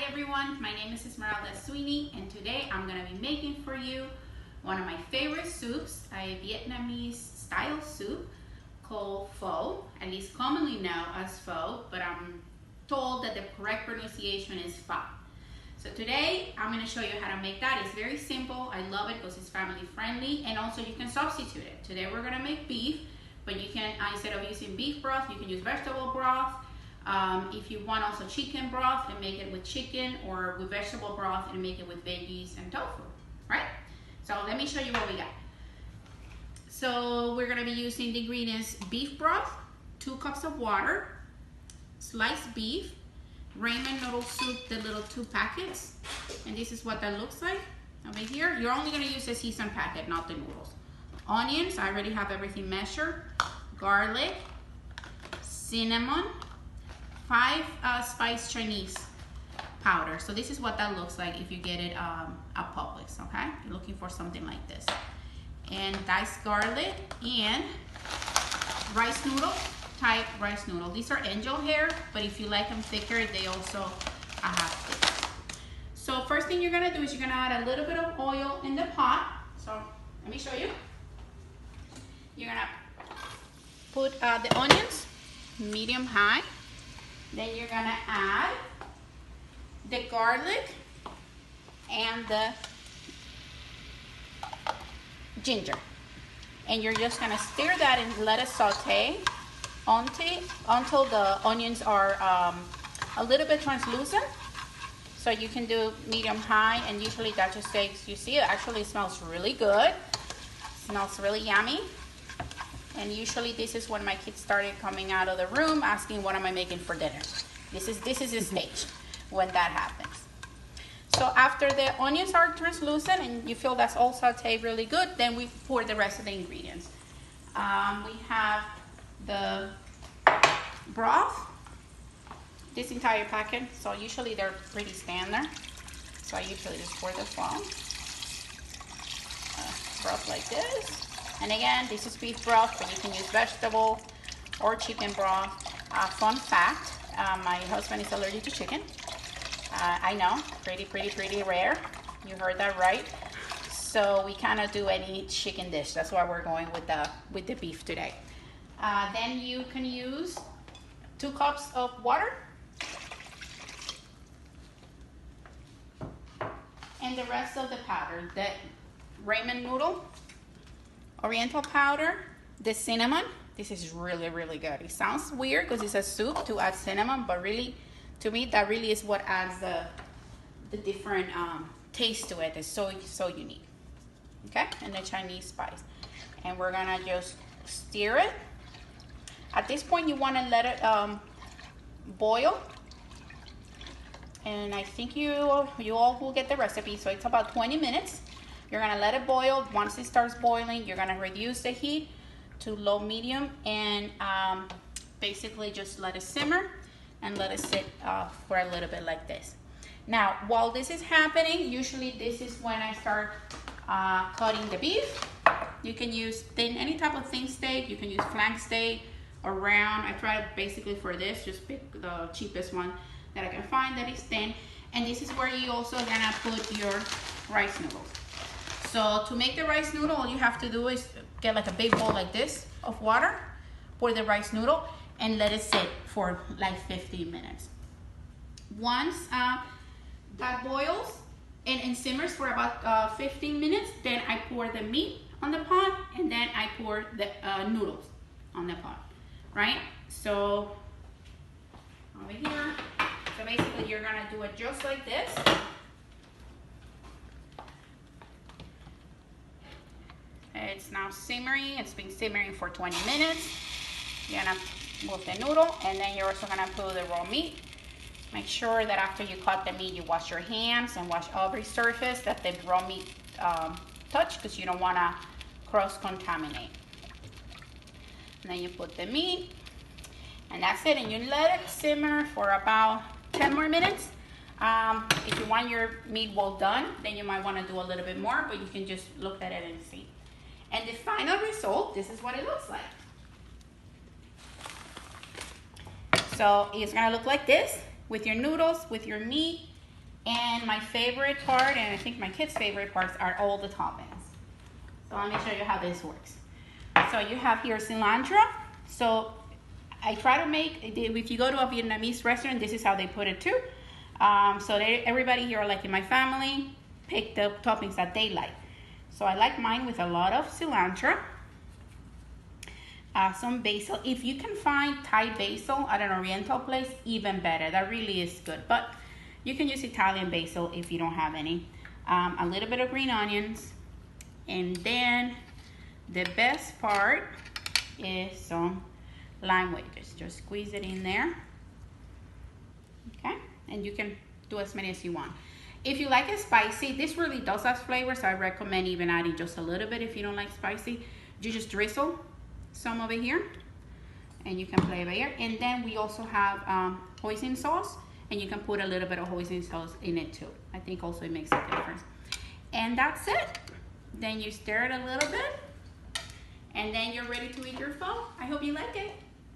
everyone, my name is Esmeralda and today I'm going to be making for you one of my favorite soups, a Vietnamese style soup called pho, at least commonly known as pho, but I'm told that the correct pronunciation is pho. So today I'm going to show you how to make that. It's very simple. I love it because it's family friendly, and also you can substitute it. Today we're going to make beef, but you can, instead of using beef broth, you can use vegetable broth. If you want also chicken broth, and make it with chicken, or with vegetable broth and make it with veggies and tofu, right? So let me show you what we got. So we're gonna be using the ingredients: beef broth, 2 cups of water, sliced beef, ramen noodle soup, the little 2 packets, and this is what that looks like over here. You're only gonna use the seasoned packet, not the noodles. Onions, I already have everything measured. Garlic, cinnamon, 5 spice Chinese powder. So this is what that looks like if you get it at Publix, okay? You're looking for something like this. And diced garlic and rice noodle, type rice noodle. These are angel hair, but if you like them thicker, they also have this. So first thing you're gonna do is you're gonna add a little bit of oil in the pot. So let me show you. You're gonna put the onions, medium high. Then you're gonna add the garlic and the ginger. And you're just gonna stir that and let it saute until the onions are a little bit translucent. So you can do medium high, and usually that just takes, you see, it actually smells really good. Smells really yummy. And usually this is when my kids started coming out of the room asking, what am I making for dinner? This is the stage when that happens. So after the onions are translucent and you feel that's all sauteed really good, then we pour the rest of the ingredients. We have the broth, this entire packet. So usually they're pretty standard. So I usually just pour the broth like this. And again, this is beef broth, but you can use vegetable or chicken broth. Fun fact, my husband is allergic to chicken. I know, pretty rare. You heard that right. So we cannot do any chicken dish. That's why we're going with the beef today. Then you can use 2 cups of water. And the rest of the powder, the ramen noodle, oriental powder, the cinnamon. This is really good. It sounds weird because it's a soup to add cinnamon, but really, to me, that really is what adds the different taste to it. It's so unique. Okay, and the Chinese spice. And we're gonna just stir it. At this point, you want to let it boil. And I think you all will get the recipe. So it's about 20 minutes. You're gonna let it boil. Once it starts boiling, you're gonna reduce the heat to low medium, and basically just let it simmer and let it sit for a little bit like this. Now, while this is happening, usually this is when I start cutting the beef. You can use thin, any type of thin steak. You can use flank steak or round. I tried basically for this, just pick the cheapest one that I can find that is thin. And this is where you also gonna put your rice noodles. So to make the rice noodle, all you have to do is get like a big bowl like this of water, pour the rice noodle, and let it sit for like 15 minutes. Once that boils and simmers for about 15 minutes, then I pour the meat on the pot, and then I pour the noodles on the pot, right? So over here, so basically you're gonna do it just like this. It's now simmering. It's been simmering for 20 minutes. You're gonna move the noodle, and then you're also gonna put the raw meat. Make sure that after you cut the meat, you wash your hands and wash every surface that the raw meat touch, because you don't wanna cross-contaminate. And then you put the meat, and that's it. And you let it simmer for about 10 more minutes. If you want your meat well done, then you might wanna do a little bit more, but you can just look at it and see. And the final result, this is what it looks like. So it's gonna look like this with your noodles, with your meat, And my favorite part, and I think my kids' favorite parts, are all the toppings. So let me show you how this works. So you have here cilantro. So I try to make, if you go to a Vietnamese restaurant, this is how they put it too. So everybody here, like in my family, pick the toppings that they like. So I like mine with a lot of cilantro. Some basil. If you can find Thai basil at an oriental place, even better. That really is good. But you can use Italian basil if you don't have any. A little bit of green onions. And then the best part is some lime wedges. Just squeeze it in there. Okay? And you can do as many as you want. If you like it spicy, this really does have flavor, so I recommend even adding just a little bit if you don't like spicy. You just drizzle some over here, and you can play there. And then we also have hoisin sauce, and you can put a little bit of hoisin sauce in it too. I think also it makes a difference. And that's it. Then you stir it a little bit, and then you're ready to eat your pho. I hope you like it.